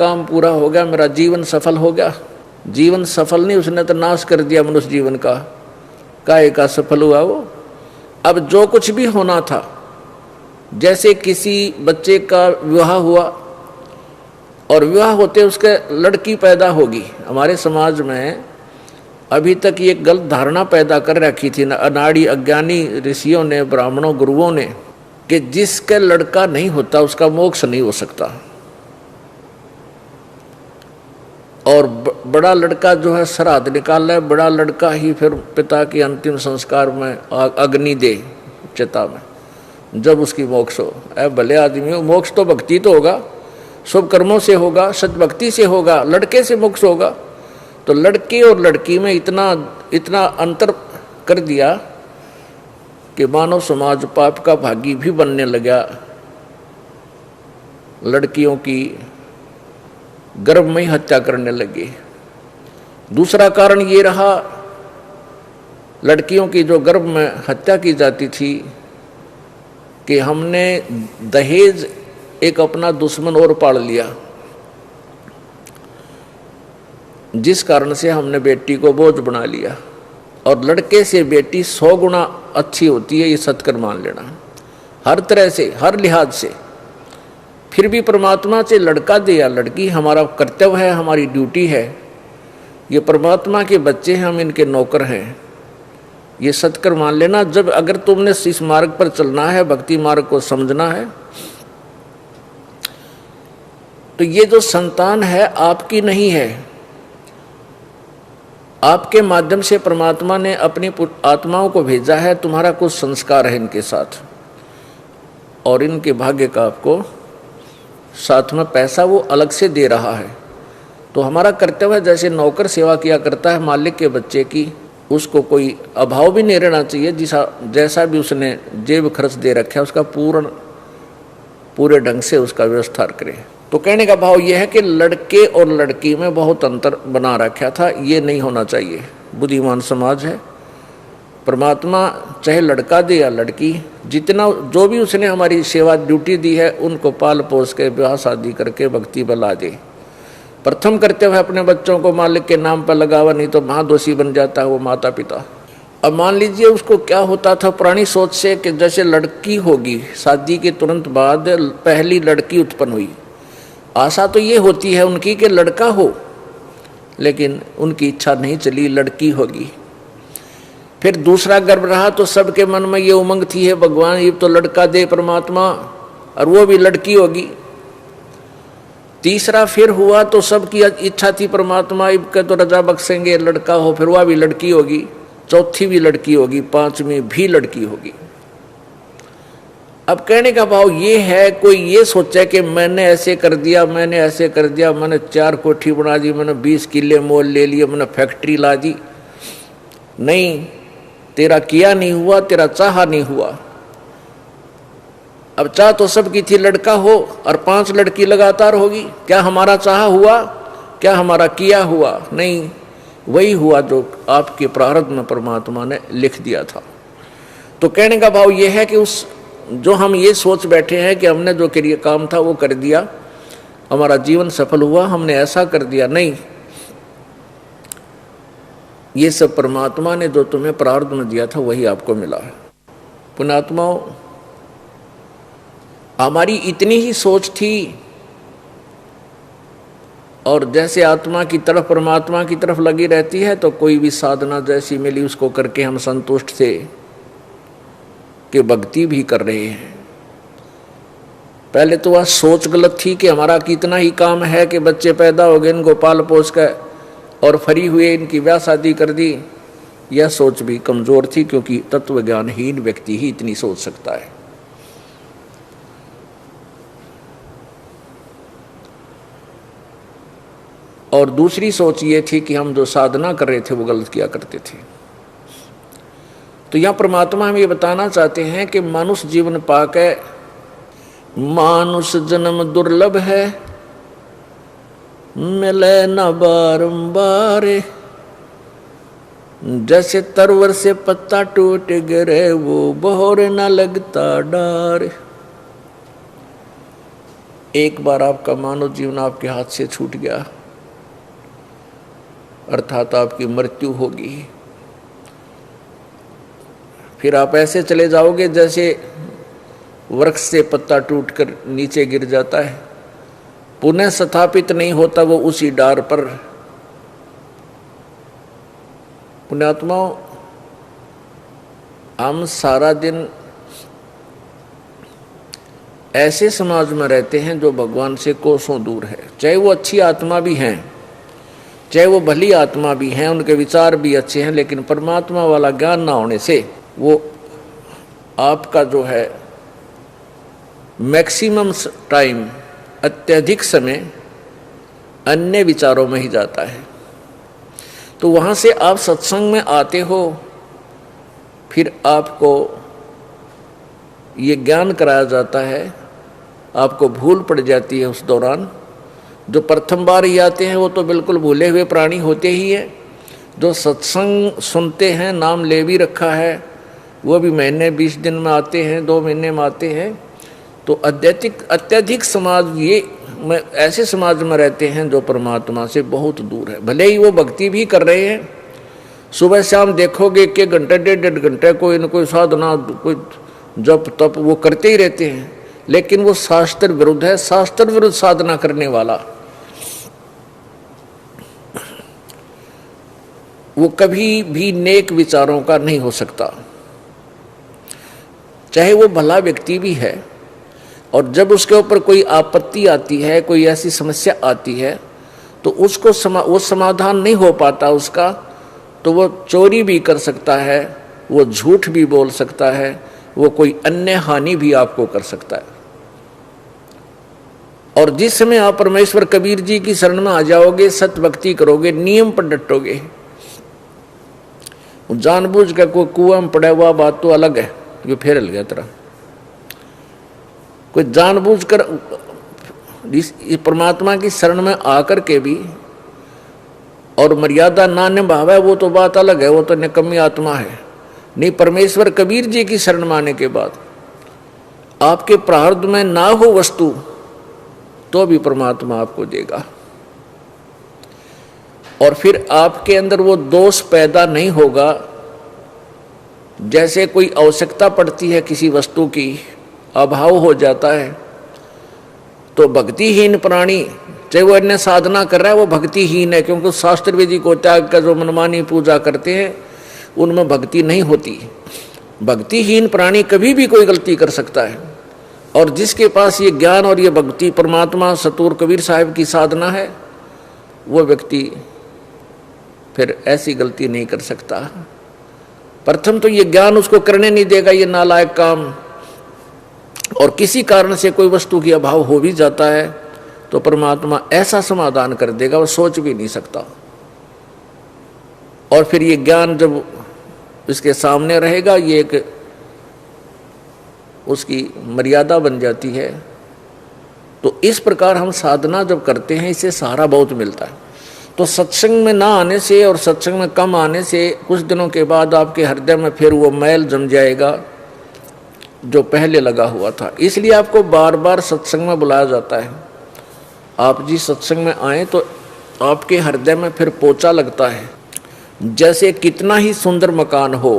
काम पूरा हो गया, मेरा जीवन सफल हो गया। जीवन सफल नहीं, उसने तो नाश कर दिया मनुष्य जीवन का। काहे का सफल हुआ वो? अब जो कुछ भी होना था, जैसे किसी बच्चे का विवाह हुआ और विवाह होते उसके लड़की पैदा होगी। हमारे समाज में अभी तक ये गलत धारणा पैदा कर रखी थी अनाड़ी अज्ञानी ऋषियों ने, ब्राह्मणों, गुरुओं ने, कि जिसका लड़का नहीं होता उसका मोक्ष नहीं हो सकता। और बड़ा लड़का जो है श्राद्ध निकाल है, बड़ा लड़का ही फिर पिता के अंतिम संस्कार में अग्नि दे चिता में, जब उसकी मोक्ष हो। भले आदमी हो, मोक्ष तो भक्ति तो होगा, शुभ कर्मों से होगा, सच भक्ति से होगा, लड़के से मोक्ष होगा। तो लड़के और लड़की में इतना अंतर कर दिया कि मानव समाज पाप का भागी भी बनने लगा। लड़कियों की गर्भ में ही हत्या करने लगे। दूसरा कारण ये रहा, लड़कियों की जो गर्भ में हत्या की जाती थी, कि हमने दहेज एक अपना दुश्मन और पाल लिया, जिस कारण से हमने बेटी को बोझ बना लिया। और लड़के से बेटी 100 गुना अच्छी होती है, ये सत्कर मान लेना, हर तरह से, हर लिहाज से। फिर भी परमात्मा से लड़का दे या लड़की, हमारा कर्तव्य है, हमारी ड्यूटी है। ये परमात्मा के बच्चे हैं, हम इनके नौकर हैं, ये सत्कर मान लेना। जब अगर तुमने इस मार्ग पर चलना है, भक्ति मार्ग को समझना है, तो ये जो संतान है आपकी नहीं है, आपके माध्यम से परमात्मा ने अपनी आत्माओं को भेजा है। तुम्हारा कुछ संस्कार है इनके साथ, और इनके भाग्य का आपको साथ में पैसा वो अलग से दे रहा है। तो हमारा कर्तव्य है, जैसे नौकर सेवा किया करता है मालिक के बच्चे की, उसको कोई अभाव भी नहीं रहना चाहिए। जैसा भी उसने जेब खर्च दे रखा है उसका पूरे ढंग से उसका व्यवस्था करें। तो कहने का भाव यह है कि लड़के और लड़की में बहुत अंतर बना रखा था, ये नहीं होना चाहिए। बुद्धिमान समाज है, परमात्मा चाहे लड़का दे या लड़की, जितना जो भी उसने हमारी सेवा ड्यूटी दी है, उनको पाल पोस के ब्याह शादी करके भक्ति बला दे। प्रथम कर्तव्य है अपने बच्चों को मालिक के नाम पर लगावा, नहीं तो महादोषी बन जाता है वो माता पिता। अब मान लीजिए उसको क्या होता था पुरानी सोच से, कि जैसे लड़की होगी, शादी के तुरंत बाद पहली लड़की उत्पन्न हुई, आशा तो ये होती है उनकी कि लड़का हो, लेकिन उनकी इच्छा नहीं चली, लड़की होगी। फिर दूसरा गर्भ रहा तो सबके मन में ये उमंग थी, है भगवान ये तो लड़का दे परमात्मा, और वो भी लड़की होगी। तीसरा फिर हुआ तो सबकी इच्छा थी परमात्मा इबके तो रजा बख्शेंगे, लड़का हो, फिर वह भी लड़की होगी, चौथी भी लड़की होगी, पांचवी भी लड़की होगी। अब कहने का भाव ये है, कोई ये सोचे कि मैंने ऐसे कर दिया, मैंने ऐसे कर दिया, मैंने 4 कोठी बना दी, मैंने 20 किले मोल ले लिए, मैंने फैक्ट्री ला दी। नहीं, तेरा किया नहीं हुआ, तेरा चाहा नहीं हुआ। अब चाह तो सबकी थी लड़का हो, और 5 लड़की लगातार होगी। क्या हमारा चाहा हुआ? क्या हमारा किया हुआ? नहीं, वही हुआ जो आपके प्रारब्ध में परमात्मा ने लिख दिया था। तो कहने का भाव यह है कि उस जो हम ये सोच बैठे हैं कि हमने जो करिए काम था वो कर दिया, हमारा जीवन सफल हुआ, हमने ऐसा कर दिया, नहीं, ये सब परमात्मा ने जो तुम्हें प्रारब्ध में दिया था वही आपको मिला है। पुण्यात्माओं, हमारी इतनी ही सोच थी, और जैसे आत्मा की तरफ परमात्मा की तरफ लगी रहती है, तो कोई भी साधना जैसी मिली उसको करके हम संतुष्ट थे कि भक्ति भी कर रहे हैं। पहले तो वह सोच गलत थी कि हमारा कितना ही काम है कि बच्चे पैदा हो गए, इनको पाल पोस कर और फ्री हुए, इनकी ब्याह शादी कर दी। यह सोच भी कमजोर थी, क्योंकि तत्व ज्ञानहीन व्यक्ति ही इतनी सोच सकता है। और दूसरी सोच ये थी कि हम जो साधना कर रहे थे वो गलत किया करते थे। तो यहाँ परमात्मा हम ये बताना चाहते हैं कि मनुष्य जीवन पाके, मानुष जन्म दुर्लभ है, मिले न बारंबार, जैसे तरवर से पत्ता टूट गिरे वो बहोर न लगता डार। एक बार आपका मानव जीवन आपके हाथ से छूट गया, अर्थात आपकी मृत्यु होगी। फिर आप ऐसे चले जाओगे जैसे वृक्ष से पत्ता टूटकर नीचे गिर जाता है, पुनः स्थापित नहीं होता वो उसी डार पर। पुण्यात्माओं, हम सारा दिन ऐसे समाज में रहते हैं जो भगवान से कोसों दूर है। चाहे वो अच्छी आत्मा भी हैं, चाहे वो भली आत्मा भी हैं, उनके विचार भी अच्छे हैं, लेकिन परमात्मा वाला ज्ञान ना होने से वो आपका जो है मैक्सिमम टाइम, अत्यधिक समय अन्य विचारों में ही जाता है। तो वहाँ से आप सत्संग में आते हो, फिर आपको ये ज्ञान कराया जाता है, आपको भूल पड़ जाती है उस दौरान। जो प्रथम बार ही आते हैं वो तो बिल्कुल भूले हुए प्राणी होते ही हैं। जो सत्संग सुनते हैं, नाम ले भी रखा है, वो भी महीने 20 दिन में आते हैं, 2 महीने में आते हैं। तो अत्यधिक समाज ये ऐसे समाज में रहते हैं जो परमात्मा से बहुत दूर है। भले ही वो भक्ति भी कर रहे हैं, सुबह शाम देखोगे 1 घंटे 1.5 घंटे कोई न कोई साधना, कोई जप तप वो करते ही रहते हैं, लेकिन वो शास्त्र विरुद्ध है। शास्त्र विरुद्ध साधना करने वाला वो कभी भी नेक विचारों का नहीं हो सकता, चाहे वो भला व्यक्ति भी है। और जब उसके ऊपर कोई आपत्ति आती है, कोई ऐसी समस्या आती है, तो उसको वो समाधान नहीं हो पाता उसका, तो वो चोरी भी कर सकता है, वो झूठ भी बोल सकता है, वो कोई अन्य हानि भी आपको कर सकता है। और जिस समय आप परमेश्वर कबीर जी की शरण में आ जाओगे, सत्य भक्ति करोगे, नियम पर डटोगे, जानबूझ कर कोई कुआं में पड़ा हुआ बात तो अलग है, जो फेरल गया तरह, कोई जानबूझ कर परमात्मा की शरण में आकर के भी और मर्यादा ना निभावे, वो तो बात अलग है, वो तो निकम्मी आत्मा है। नहीं, परमेश्वर कबीर जी की शरण में आने के बाद आपके प्रारब्ध में ना हो वस्तु तो भी परमात्मा आपको देगा, और फिर आपके अंदर वो दोष पैदा नहीं होगा। जैसे कोई आवश्यकता पड़ती है किसी वस्तु की, अभाव हो जाता है, तो भक्तिहीन प्राणी, चाहे वो अन्य साधना कर रहा है, वो भक्तिहीन है, क्योंकि शास्त्र विधि को त्याग कर जो मनमानी पूजा करते हैं उनमें भक्ति नहीं होती। भक्तिहीन प्राणी कभी भी कोई गलती कर सकता है, और जिसके पास ये ज्ञान और ये भक्ति परमात्मा सतूर कबीर साहिब की साधना है, वो व्यक्ति फिर ऐसी गलती नहीं कर सकता। प्रथम तो ये ज्ञान उसको करने नहीं देगा ये नालायक काम, और किसी कारण से कोई वस्तु की अभाव हो भी जाता है तो परमात्मा ऐसा समाधान कर देगा वो सोच भी नहीं सकता। और फिर ये ज्ञान जब इसके सामने रहेगा, ये एक उसकी मर्यादा बन जाती है। तो इस प्रकार हम साधना जब करते हैं, इससे सहारा बहुत मिलता है। तो सत्संग में ना आने से और सत्संग में कम आने से कुछ दिनों के बाद आपके हृदय में फिर वो मैल जम जाएगा जो पहले लगा हुआ था। इसलिए आपको बार बार सत्संग में बुलाया जाता है। आप जिस सत्संग में आए तो आपके हृदय में फिर पोचा लगता है। जैसे कितना ही सुंदर मकान हो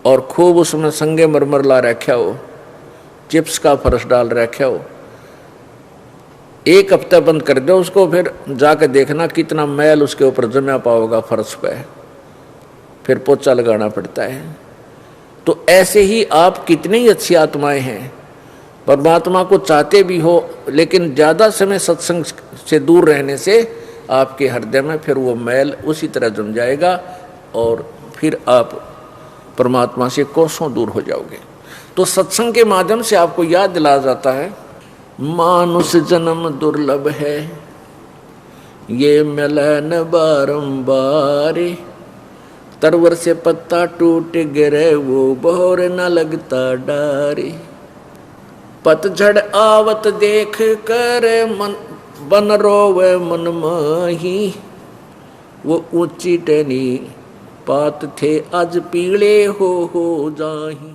और खूब उसमें संगे मरमर ला रखा हो, चिप्स का फर्श डाल रखा हो, 1 हफ्ता बंद कर दो उसको, फिर जाकर देखना कितना मैल उसके ऊपर जमा पाओगा फर्श पे, फिर पोछा लगाना पड़ता है। तो ऐसे ही आप कितनी ही अच्छी आत्माएं हैं, परमात्मा को चाहते भी हो, लेकिन ज़्यादा समय सत्संग से दूर रहने से आपके हृदय में फिर वो मैल उसी तरह जम जाएगा और फिर आप परमात्मा से कोसों दूर हो जाओगे। तो सत्संग के माध्यम से आपको याद दिलाया जाता है, मानुष जन्म दुर्लभ है, ये मिलन बारंबार, तरवर से पत्ता टूट गिरे वो बहोर न लगता डारे, पतझड़ आवत देख कर मन बन रोवे मन माही, वो ऊंची टहनी पात थे आज पीले हो जाही।